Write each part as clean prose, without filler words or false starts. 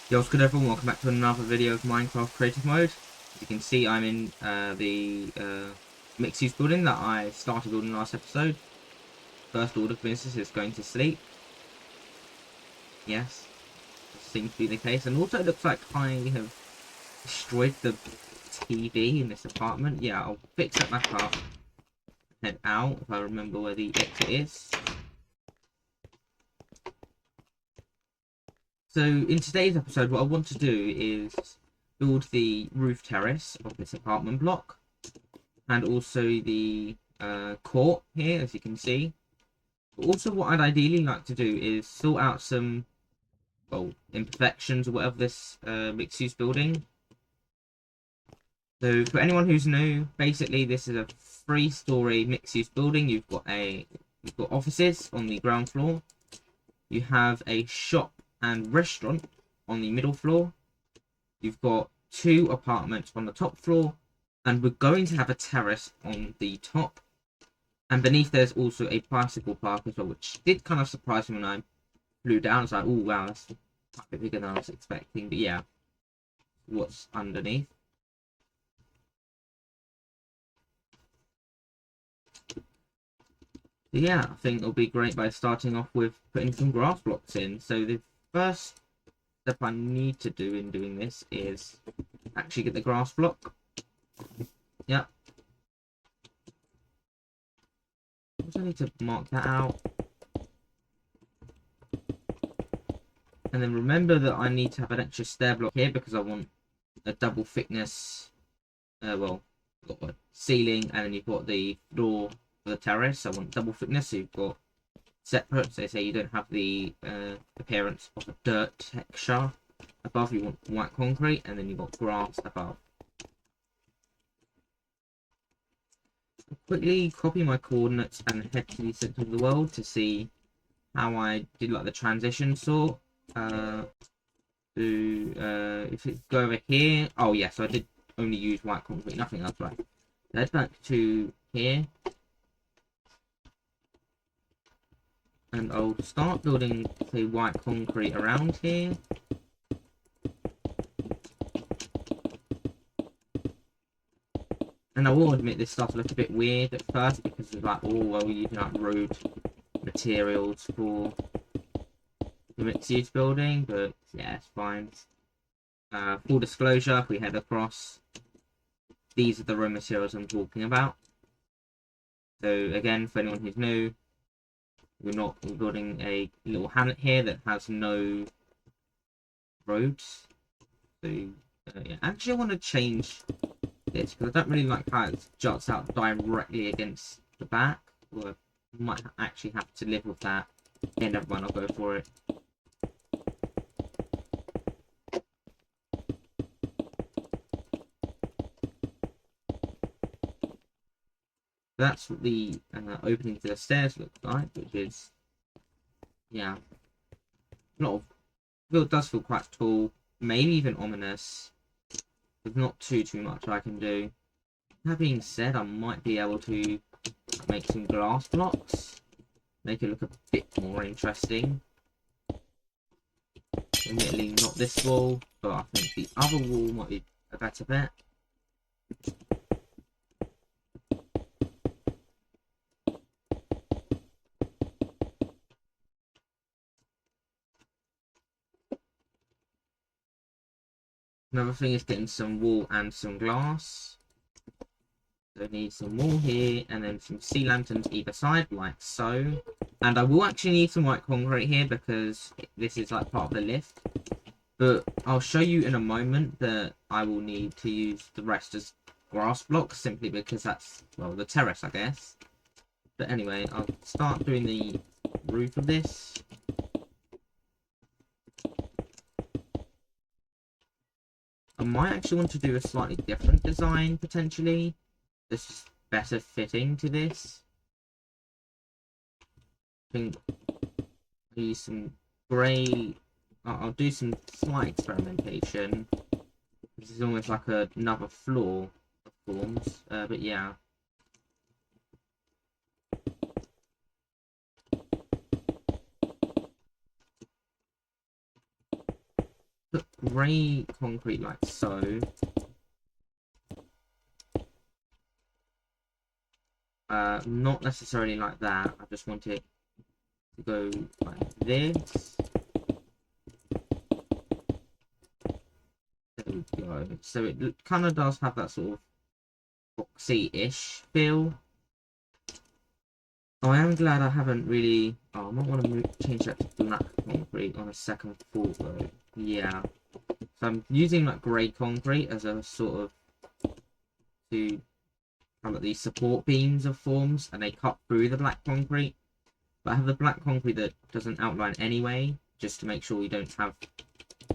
Yo, what's good everyone, welcome back to another video of Minecraft Creative Mode. As you can see, I'm in the mixed-use building that I started building last episode. First order of business is going to sleep. Yes, this seems to be the case. And also it looks like I have destroyed the TV in this apartment. Yeah, I'll fix that back up. Head out if I remember where the exit is. So in today's episode, what I want to do is build the roof terrace of this apartment block. And also the court here, as you can see. But also what I'd ideally like to do is sort out some, well, imperfections or whatever this mixed-use building. So for anyone who's new, basically this is a 3-story mixed-use building. You've got offices on the ground floor. You have a shop and restaurant on the middle floor. You've got 2 apartments on the top floor, and we're going to have a terrace on the top. And beneath there's also a bicycle park as well, which did kind of surprise me when I flew down. It's like, oh wow, that's a bit bigger than I was expecting. But yeah, what's underneath? But yeah, I think it'll be great by starting off with putting some grass blocks in. So the first step I need to do in doing this is actually get the grass block. Yeah. I need to mark that out. And then remember that I need to have an extra stair block here because I want a double thickness, well, you've got a ceiling and then you've got the floor for the terrace. I want double thickness, so you've got separate, so say you don't have the appearance of a dirt texture above, you want white concrete, and then you've got grass above. I'll quickly copy my coordinates and head to the center of the world to see how I did like the transition sort. If it go over here, oh yes, so I did only use white concrete, nothing else, right? Head back to here, and I'll start building, say, white concrete around here. And I will admit this started to look a bit weird at first because of like, oh well, we're using like road materials for the mixed-use building, but yeah, it's fine. Full disclosure, if we head across, these are the raw materials I'm talking about. So again, for anyone who's new, we're building a little hamlet here that has no roads. So yeah, actually I want to change this because I don't really like how it juts out directly against the back. Or I might actually have to live with that. Yeah, never mind, I'll go for it. That's what the opening to the stairs looks like, which is, yeah, it does feel quite tall, maybe even ominous. There's not too much I can do. That being said, I might be able to make some glass blocks, make it look a bit more interesting. Admittedly, not this wall, but I think the other wall might be a better bet. Another thing is getting some wall and some glass. So I need some wall here and then some sea lanterns either side, like so. And I will actually need some white concrete here because this is like part of the lift. But I'll show you in a moment that I will need to use the rest as grass blocks simply because that's, well, the terrace, I guess. But anyway, I'll start doing the roof of this. I might actually want to do a slightly different design, potentially. This is better fitting to this. I think I'll use some grey. I'll do some slight experimentation. This is almost like another floor of forms, but yeah. But grey concrete like so. Not necessarily like that. I just want it to go like this. There we go. So it kind of does have that sort of boxy-ish feel. Oh, I am glad I haven't really... Oh, I might want to change that to black concrete on a second floor though. Yeah. So I'm using like grey concrete as a sort of... to have like these support beams of forms, and they cut through the black concrete. But I have the black concrete that doesn't outline anyway, just to make sure you don't have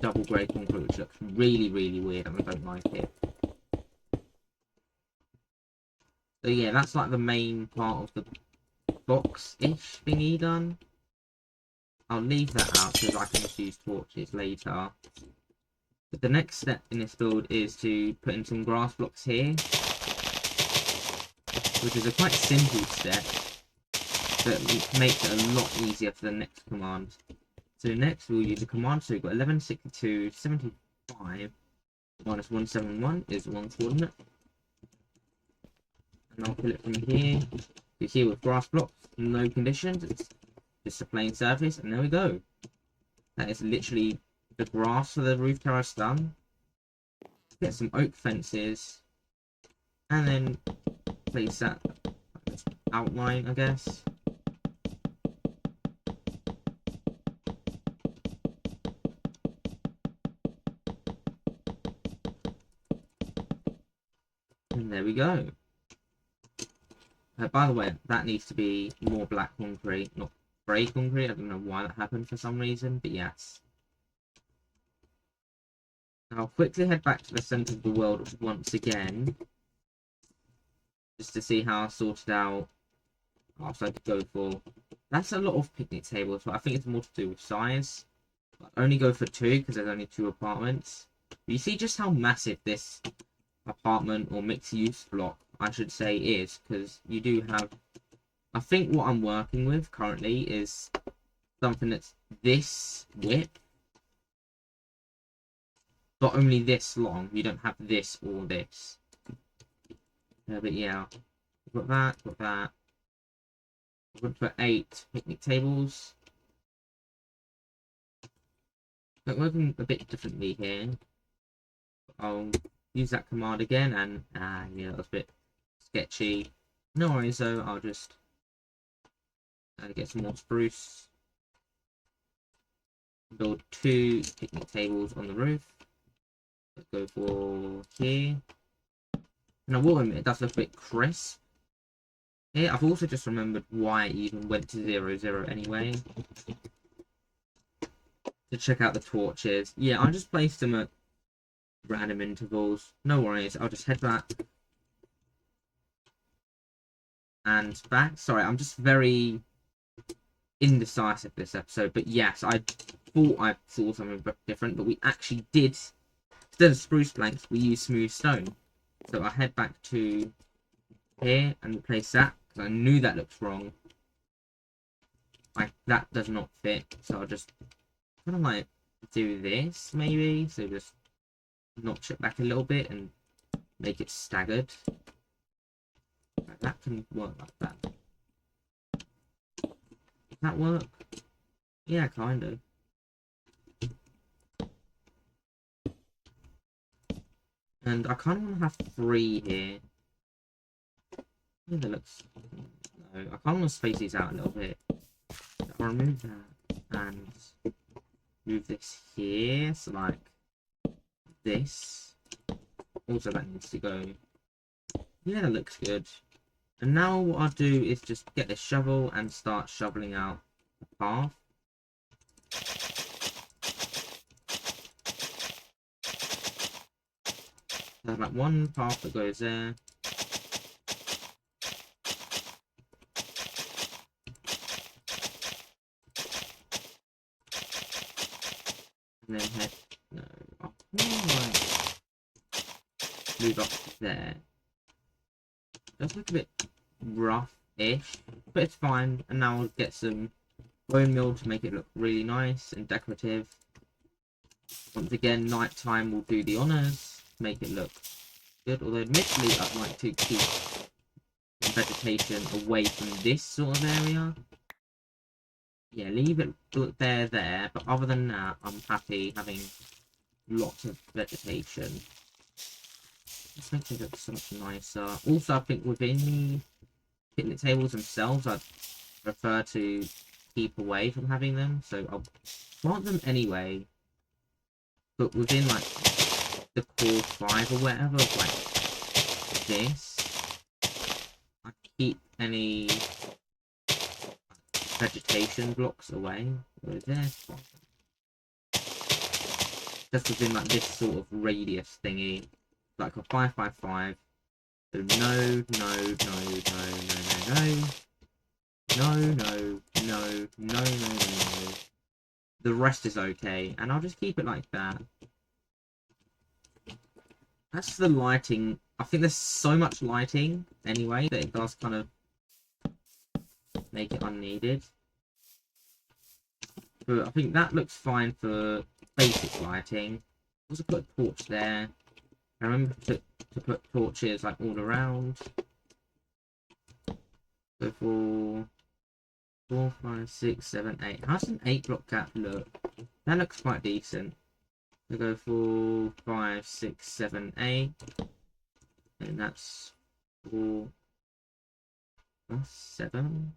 double grey concrete, which looks really, really weird, and I don't like it. So yeah, that's like the main part of the box-ish thingy done. I'll leave that out because I can just use torches later. But the next step in this build is to put in some grass blocks here, which is a quite simple step, but makes it a lot easier for the next command. So next we'll use a command. So we've got 1162 75 minus 171 is one coordinate. And I'll fill it from here to here with grass blocks, no conditions, it's just a plain surface, and there we go. That is literally the grass for the roof terrace done. Get some oak fences, and then place that outline, I guess. And there we go. By the way, that needs to be more black concrete, not grey concrete. I don't know why that happened for some reason, but yes. I'll quickly head back to the centre of the world once again, just to see how I sorted out what else I could go for. That's a lot of picnic tables, but I think it's more to do with size. I only go for 2 because there's only 2 apartments. You see just how massive this apartment or mixed-use block, I should say, is, because you do have... I think what I'm working with currently is something that's this width, but only this long. You don't have this or this. But yeah, got that, got that. I'm going to put 8 picnic tables. I'm working a bit differently here. I'll use that command again, and yeah, that was a bit sketchy. No worries though, I'll just get some more spruce. Build 2 picnic tables on the roof. Let's go for here. And I will admit, it does look a bit crisp. Yeah, I've also just remembered why it even went to 0, 0 anyway. To check out the torches. Yeah, I just placed them at random intervals. No worries, I'll just head back. And back. Sorry, I'm just very indecisive this episode. But yes, I thought I saw something different, but we actually did. Instead of spruce planks, we used smooth stone. So I head back to here and replace that, because I knew that looks wrong. Like, that does not fit. So I'll just kind of like do this, maybe. So just notch it back a little bit and make it staggered. Like, that can work like that. Does that work? Yeah, kind of. And I kind of want to have 3 here. Yeah, that looks... No, I kind of want to space these out a little bit. So I'll remove that and move this here. So like this. Also, that needs to go. Yeah, that looks good. And now what I'll do is just get this shovel and start shoveling out the path. There's like one path that goes there. And then head... No. Oh, right. Move up to there. Does look a bit rough-ish, but it's fine. And now I'll get some bone meal to make it look really nice and decorative. Once again, nighttime will do the honours, make it look good. Although admittedly, I'd like to keep vegetation away from this sort of area. Yeah, leave it there. But other than that, I'm happy having lots of vegetation. This makes it look so much nicer. Also, I think within the picnic tables themselves, I'd prefer to keep away from having them. So I'll plant them anyway. But within like the core 5 or whatever, of like this, I keep any vegetation blocks away. Where is this? Just within like this sort of radius thingy, like a 5x5. So no. The rest is okay, and I'll just keep it like that. That's the lighting. I think there's so much lighting anyway that it does kind of make it unneeded. But I think that looks fine for basic lighting. Also put a torch there. I remember to put torches like all around. So for 4, 5, 6, 7, 8. How's an 8-block gap look? That looks quite decent. We go 4, 5, 6, 7, 8. And that's 4, 7.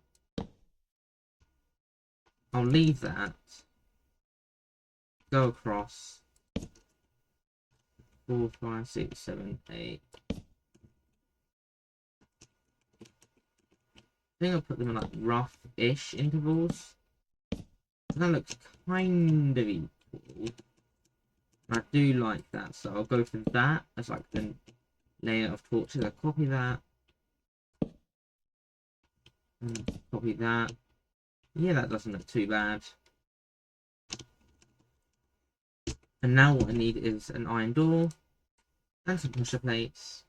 I'll leave that. Go across. 4, 5, 6, 7, 8. I think I'll put them in like rough-ish intervals. That looks kind of equal. I do like that, so I'll go for that as like the layer of torches. I'll copy that. And copy that. Yeah, that doesn't look too bad. And now what I need is an iron door and some pressure plates.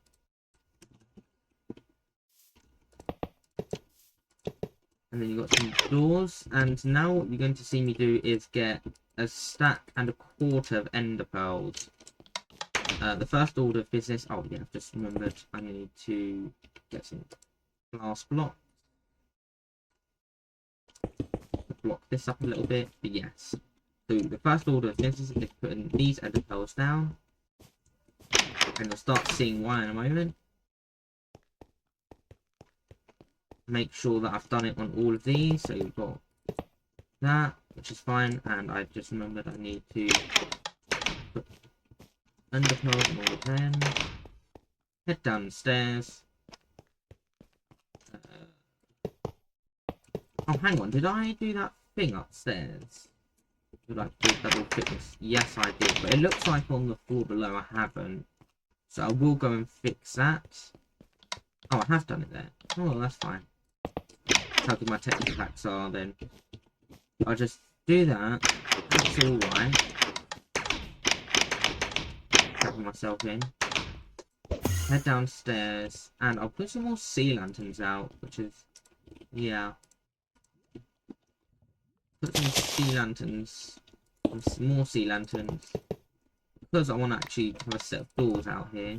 And then you've got some doors. And now what you're going to see me do is get a stack and a quarter of ender pearls. The first order of business. Oh yeah, I've just remembered I need to get some glass blocks. Block this up a little bit, but yes. So the first order of business is putting these ender pearls down. And you'll start seeing why in a moment. Make sure that I've done it on all of these. So you've got that, which is fine. And I just remembered I need to put ender pearls on all of them. Head downstairs. Oh, hang on. Did I do that thing upstairs? Did I do double fitness? Yes, I did. But it looks like on the floor below I haven't. So I will go and fix that. Oh, I have done it there. Oh, well, that's fine. How good my technical hacks are, then. I'll just do that. That's alright. Tapping myself in. Head downstairs. And I'll put some more sea lanterns out, which is... yeah. Put some sea lanterns. Some more sea lanterns. Because I want to actually have a set of doors out here.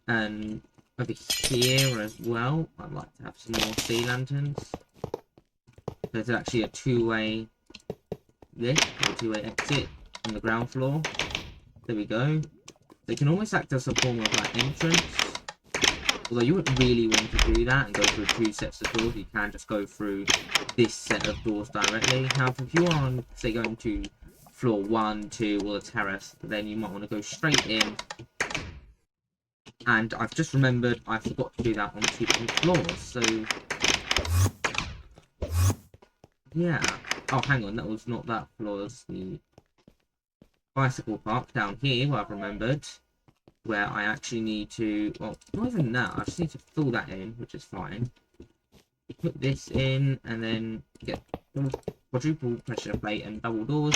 And over here as well, I'd like to have some more sea lanterns. There's actually a two-way lift, or two-way exit on the ground floor. There we go. They can almost act as a form of like entrance. Although you wouldn't really want to do that and go through 2 sets of doors, you can just go through this set of doors directly. However, if you are on, say, going to floor 1, 2, or the terrace, then you might want to go straight in. And I've just remembered I forgot to do that on 2 different floors, so... yeah. Oh, hang on, that was not that floor, it's the bicycle park down here, where I've remembered. Where I actually need to, well, not even that, I just need to fill that in, which is fine. Put this in, and then get quadruple pressure plate and double doors.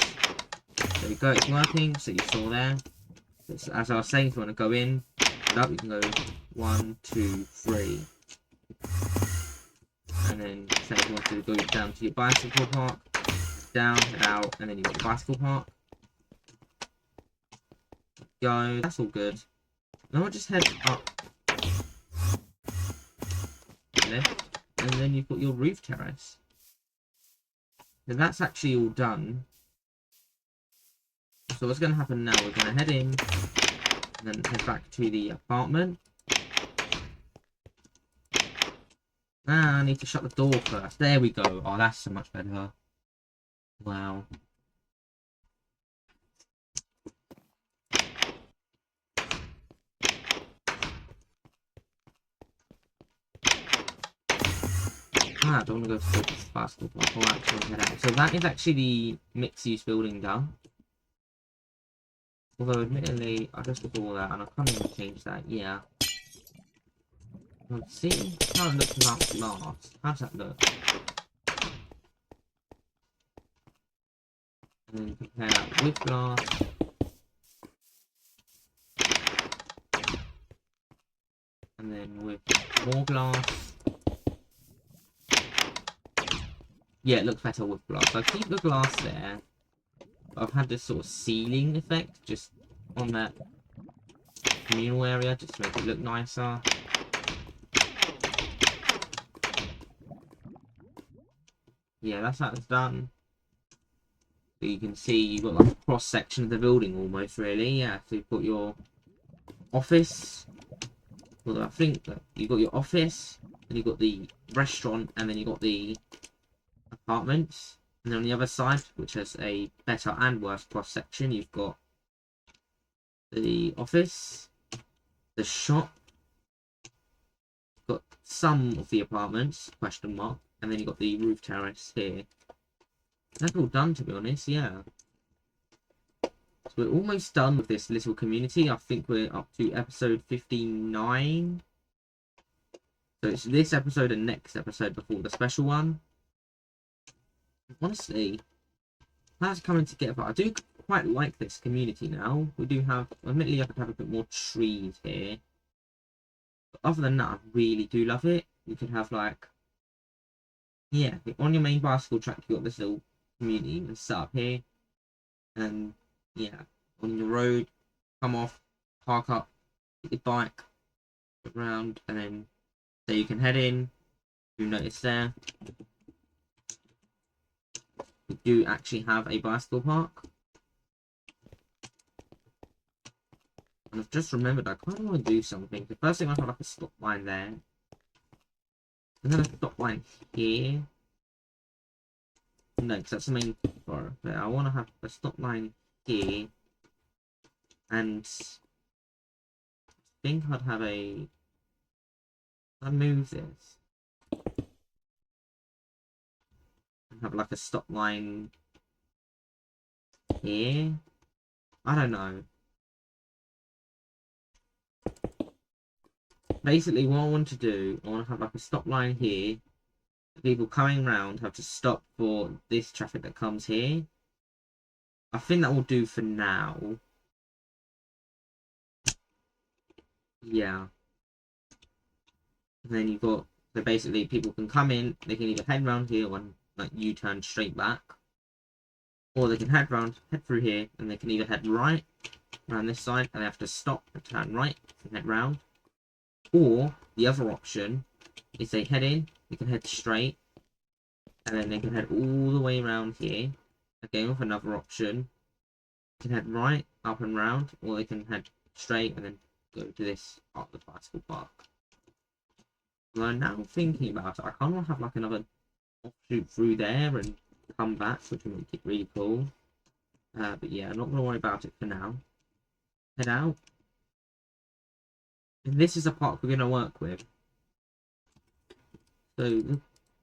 There we go, it's working, so you saw there. As I was saying, if you want to go in, up, you can go 1, 2, 3. And then say if you want to go down to your bicycle park, down, head out, and then you've got the bicycle park. Go, that's all good. Now we'll just head up left, and then you've got your roof terrace. And that's actually all done. So what's going to happen now, we're going to head in, and then head back to the apartment. Ah, I need to shut the door first. There we go. Oh, that's so much better. Wow. Ah, I don't want to go to the basketball park. I'll actually head out. So that is actually the mixed-use building done. Although, admittedly, I just looked at all that, and I can't even change that. Yeah. Let's see how it looks without glass. How does that look? And then compare that with glass. And then with more glass. Yeah, it looks better with glass. So I keep the glass there. I've had this sort of ceiling effect just on that communal area just to make it look nicer. Yeah, that's how it's done. So you can see you've got like a cross section of the building almost, really. Yeah, so you've got your office. Well, I think that you've got your office, and you've got the restaurant, and then you've got the apartments. And then on the other side, which has a better and worse cross section, you've got the office, the shop, got some of the apartments, question mark, and then you've got the roof terrace here. That's all done, to be honest, yeah. So we're almost done with this little community. I think we're up to episode 59. So it's this episode and next episode before the special one. Honestly, that's coming together. I do quite like this community now. We do have, admittedly, I could have a bit more trees here. But other than that, I really do love it. You could have, like, yeah, on your main bicycle track, you've got this little community that's set up here. And, yeah, on your road, come off, park up, get your bike around, and then there you can head in. You notice there, we do actually have a bicycle park. And I've just remembered I kind of want to do something. The first thing I have like a stop line there. And then a stop line here. No, because that's the main bar. But I want to have a stop line here. And I think I'd have a... I'd move this. And have like a stop line here. I don't know. Basically, what I want to do, I want to have like a stop line here. The people coming round have to stop for this traffic that comes here. I think that will do for now. Yeah. And then you've got, so basically people can come in, they can either head round here when like you turn straight back. Or they can head round, head through here, and they can either head right around this side and they have to stop and turn right and head round. Or the other option is they head in, they can head straight, and then they can head all the way around here. Again, with another option, they can head right, up and round, or they can head straight and then go to this part of the bicycle park. Although now thinking about it, I kind of want to have like another offshoot through there and come back, which would make it really cool. But yeah, I'm not going to worry about it for now. Head out. And this is a park we're going to work with. So the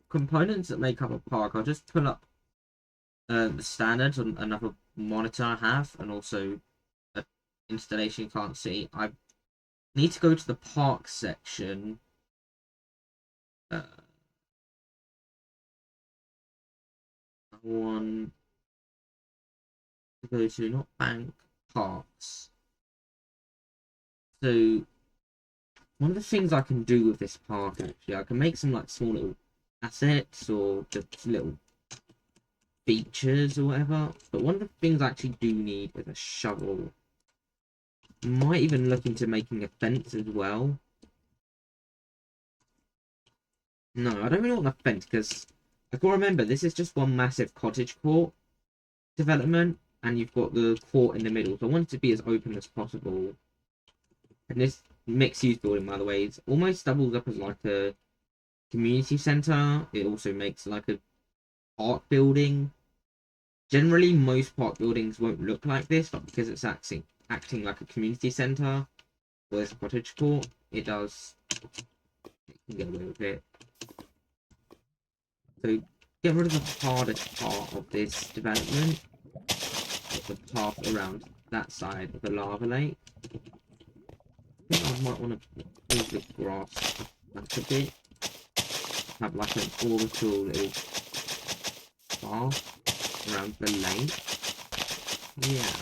components that make up a park, I'll just pull up the standards on another monitor I have, and also an installation you can't see. I need to go to the park section. I want to go to not bank, parks. So one of the things I can do with this park, actually, I can make some like small little assets or just little features or whatever. But one of the things I actually do need is a shovel. Might even look into making a fence as well. No, I don't really want a fence because I can remember this is just one massive cottage court development, and you've got the court in the middle. So I want it to be as open as possible. And this mixed use building, by the way, is almost doubles up as like a community center. It also makes like a park building. Generally, most park buildings won't look like this, but because it's acting like a community center, or this cottage court, it does. It can get away with it. So get rid of the hardest part of this development, the path around that side of the lava lake. I think I might want to move the grass back a bit. Have like an orbital little path around the lake. Yeah.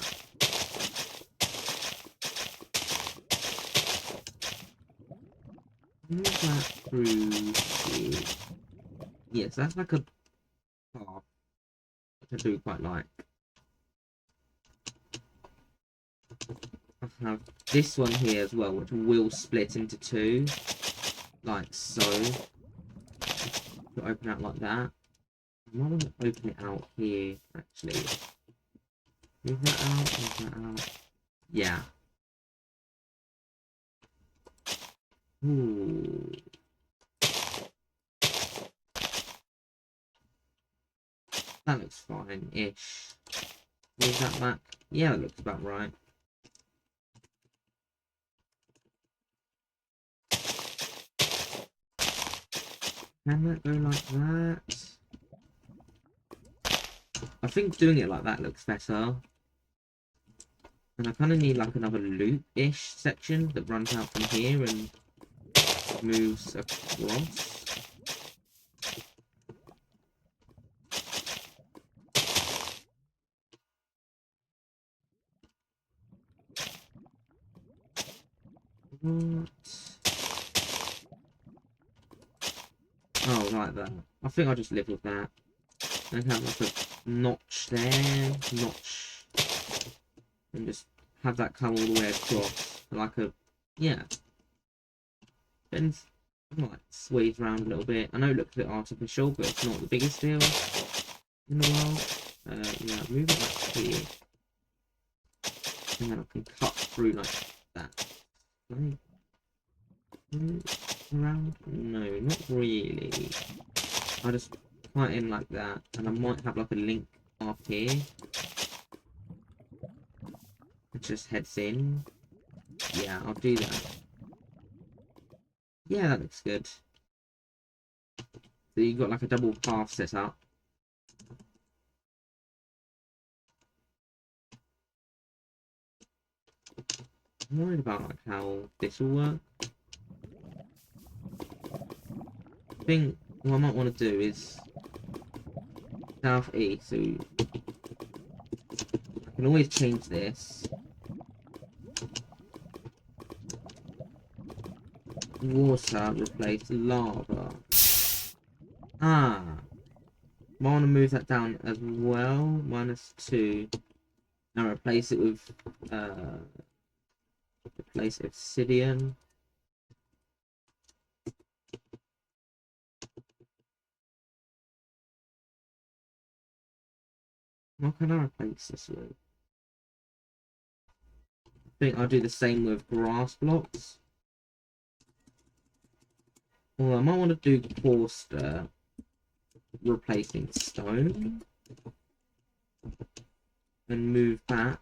Move that through here. Yes, that's like a path which I do quite like. I have this one here as well, which will split into two, like so. To open out like that. I might want to open it out here, actually. Move that out, move that out. Yeah. Ooh. That looks fine-ish. Move that back. Yeah, that looks about right. Can that go like that? I think doing it like that looks better. And I kind of need like another loop-ish section that runs out from here and moves across. What? Oh, like that. I think I'll just live with that. And have like a notch there, notch, and just have that come all the way across. Like a, yeah. Then like sways around a little bit. I know it looks a bit artificial, but it's not the biggest deal in the world. Yeah, move it back here. And then I can cut through like that. Around? No, not really. I'll just cut in like that, and I might have like a link off here. It just heads in. Yeah, I'll do that. Yeah, that looks good. So you've got like a double path set up. I'm worried about like how this will work. I think what I might want to do is southeast, so I can always change this. Water replace lava. Ah, I want to move that down as well. -2, and replace it with replace obsidian. What can I replace this with? I think I'll do the same with grass blocks. Well, I might want to do coarse replacing stone. And move back.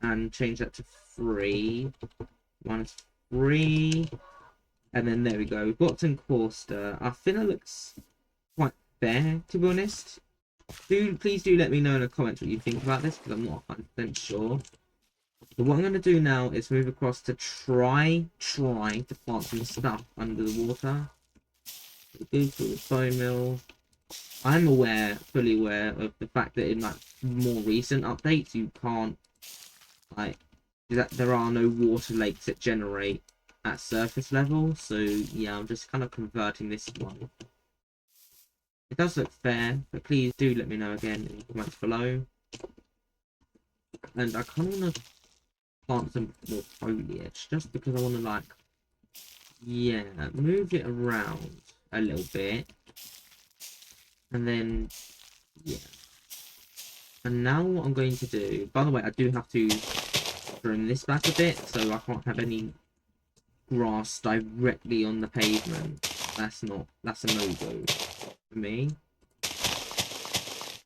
And change that to 3. -3. And then there we go. We've got some coarse. I think it looks quite fair, to be honest. Please do let me know in the comments what you think about this, because I'm not 100% sure. So what I'm going to do now is move across to try to plant some stuff under the water. Go to the bone mill. I'm fully aware of the fact that in like more recent updates, you can't, like, that there are no water lakes that generate at surface level. So yeah, I'm just kind of converting this one. It does look fair, but please do let me know again in the comments below. And I kind of want to plant some more foliage, just because I want to, like, yeah, move it around a little bit. And then, yeah. And now what I'm going to do, by the way, I do have to trim this back a bit, so I can't have any grass directly on the pavement. That's a no-go for me.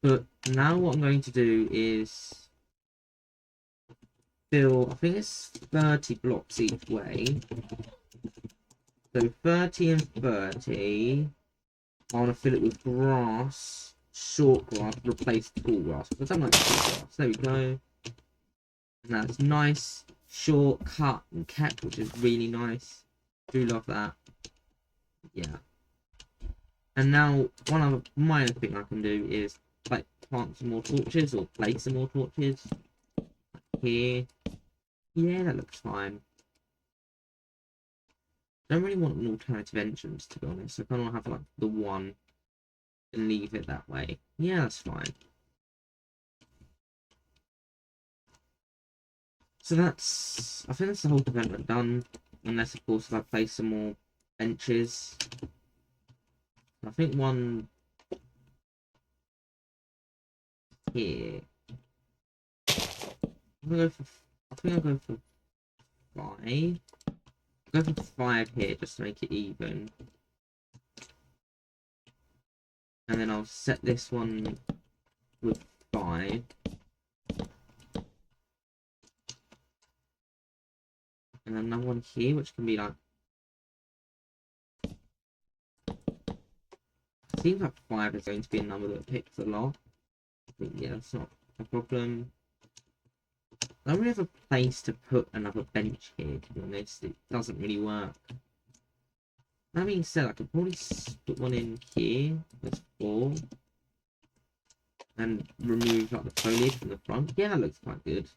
But now what I'm going to do is fill, I think it's 30 blocks each way. So 30 and 30. I want to fill it with grass, short grass, replace tall grass. I don't like tall grass. There we go. And that's nice, short, cut, and kept, which is really nice. Do love that. Yeah. And now, one other minor thing I can do is like plant some more torches or place some more torches. Here. Yeah, that looks fine. Don't really want an alternative entrance, to be honest. I kind of want to have like the one and leave it that way. Yeah, that's fine. So that's, I think that's the whole development done. Unless, of course, if I place some more benches. I think one here. I think I'll go for 5. I'll go for 5 here just to make it even. And then I'll set this one with 5. And then another one here, which can be like, seems like 5 is going to be a number that picks a lot. I think, yeah, that's not a problem. I don't really have a place to put another bench here, to be honest. It doesn't really work. That being said, I could probably put one in here. That's 4. And remove like the foliage from the front. Yeah, that looks quite good.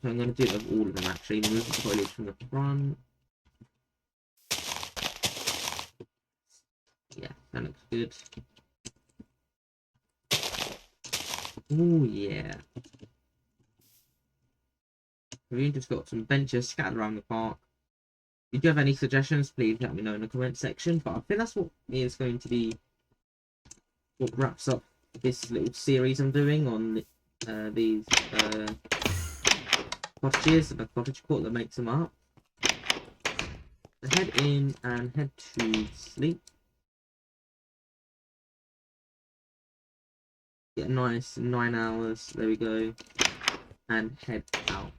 So I'm going to do it with all of them actually. Remove the foliage from the front. Yeah, that looks good. Oh yeah. We've just got some benches scattered around the park. If you do have any suggestions, please let me know in the comment section. But I think that's what is going to be what wraps up this little series I'm doing on these cottages and the cottage court that makes them up. So head in and head to sleep. Get a nice 9 hours. There we go. And head out.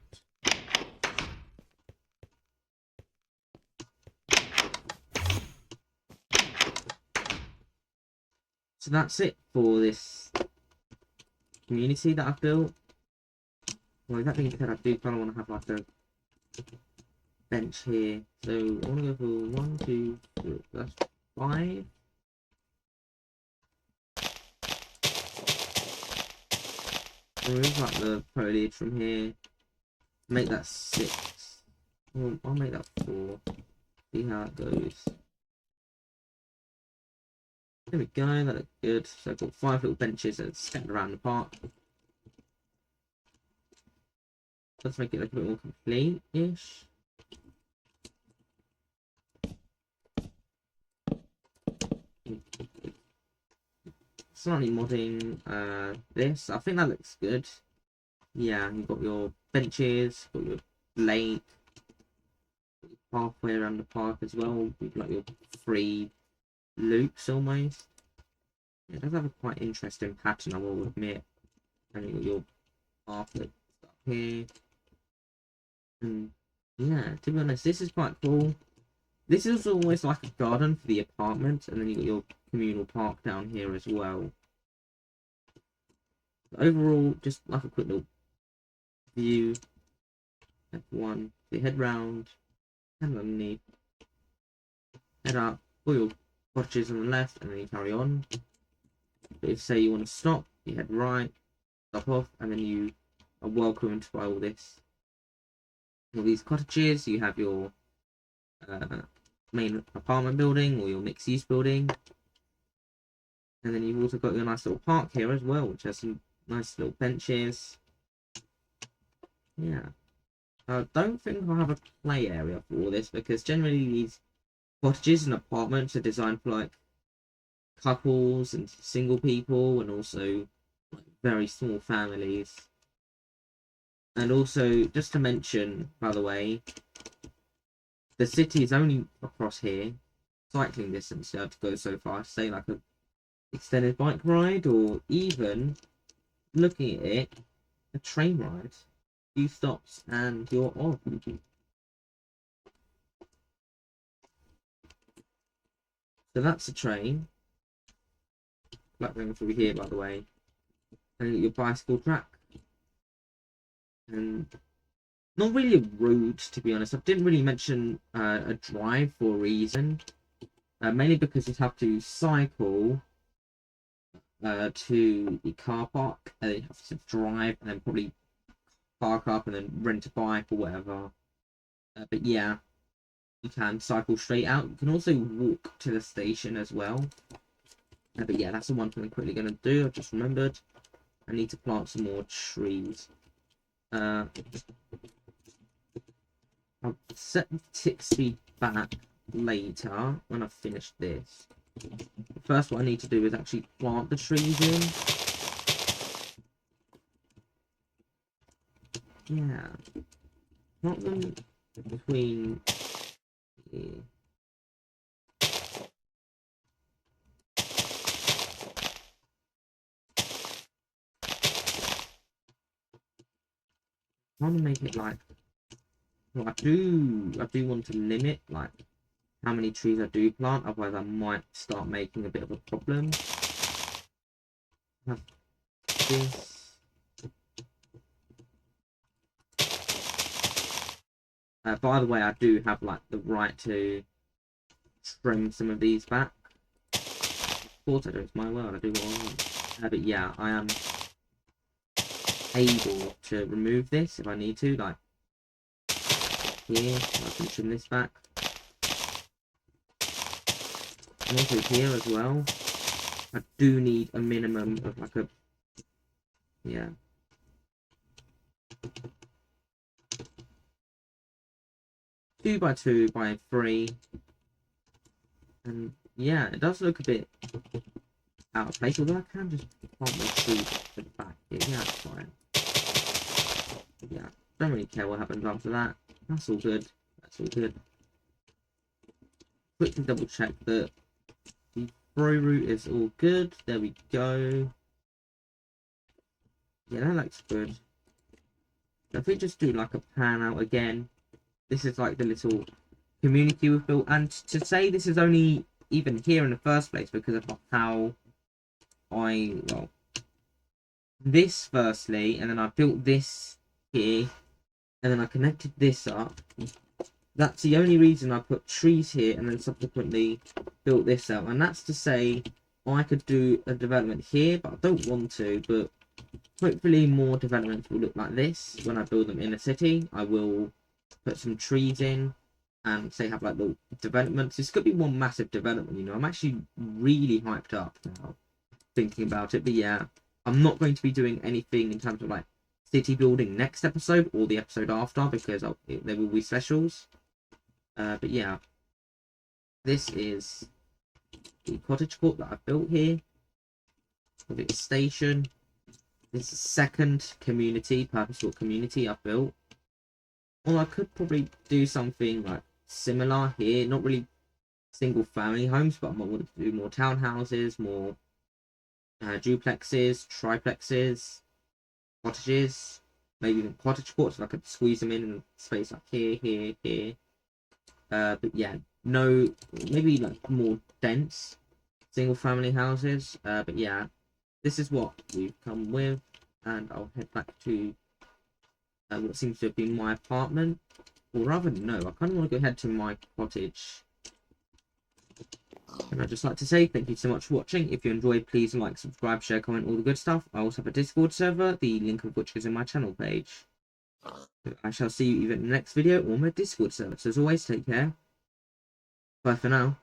So that's it for this community that I've built. Well, that being said, I do kind of want to have like a bench here. So I want to go for 1, 2, 3. That's 5. Remove like the foliage from here. Make that 6. Well, I'll make that 4. See how it goes. There we go, that looks good. So I've got 5 little benches that are scattered around the park. Let's make it look a bit more complete-ish. Slightly modding this. I think that looks good. Yeah, you've got your benches, got your lake, got your pathway around the park as well, with like your 3 loops almost. Yeah, it does have a quite interesting pattern, I will admit. And you've got your path that's up here. And yeah, to be honest, this is quite cool. This is almost like a garden for the apartment, and then you've got your communal park down here as well. Overall, just like a quick little view. F1, so you head round, head underneath, head up, all your cottages on the left, and then you carry on. But if say you want to stop, you head right, stop off, and then you are welcomed by all these cottages. You have your main apartment building or your mixed-use building. And then you've also got your nice little park here as well, which has some nice little benches. Yeah. I don't think I'll have a play area for all this, because generally these cottages and apartments are designed for like couples and single people, and also like very small families. And also, just to mention, by the way, the city is only across here, cycling distance. You have to go so far, say like a extended bike ride, or even looking at it, a train ride. A few stops and you're off. So that's a train. Like going through here, by the way. And your bicycle track. And not really a road, to be honest. I didn't really mention a drive for a reason. Mainly because you'd have to cycle to the car park, and then you have to drive, and then probably park up, and then rent a bike or whatever. But yeah, you can cycle straight out. You can also walk to the station as well. But yeah, that's the one thing I'm quickly going to do. I've just remembered. I need to plant some more trees. I'll set the tick speed back later when I've finished this. First, what I need to do is actually plant the trees in. Yeah. Plant them between here. I want to make it like, well, I do want to limit like how many trees I do plant, otherwise I might start making a bit of a problem. Have this. By the way, I do have like the right to trim some of these back. Of course I do, it's my world, I do what I want. But yeah, I am able to remove this if I need to, like here, I can trim this back. And also here as well, I do need a minimum of like a, yeah. 2 by 2 by 3. And yeah, it does look a bit out of place, although I can just plant my tree to the back here. Yeah, that's fine. Yeah, don't really care what happens after that. That's all good. That's all good. Quickly double check that the throw route is all good. There we go. Yeah, that looks good. So if we just do like a pan out again, this is like the little community we've built. And to say this is only even here in the first place because of how well, this firstly, and then I built this here, and then I connected this up. That's the only reason I put trees here and then subsequently built this out. And that's to say I could do a development here, but I don't want to. But hopefully more developments will look like this when I build them in a city. I will put some trees in and say have like little developments. This could be one massive development, you know. I'm actually really hyped up now thinking about it. But yeah, I'm not going to be doing anything in terms of like city building next episode or the episode after, because there will be specials. But yeah, this is the cottage court that I've built here with its station. This is second community, purpose-built community I've built. Or I could probably do something like similar here, not really single family homes, but I might want to do more townhouses, more duplexes, triplexes, cottages, maybe even cottage courts, so I could squeeze them in space like here. But yeah, no, maybe like more dense single family houses. But yeah, this is what we've come with, and I'll head back to what seems to have been my apartment. Or rather, no, I kind of want to go ahead to my cottage. And I'd just like to say thank you so much for watching. If you enjoyed, please like, subscribe, share, comment, all the good stuff. I also have a Discord server, the link of which is in my channel page. I shall see you either in the next video or my Discord server. So as always, take care. Bye for now.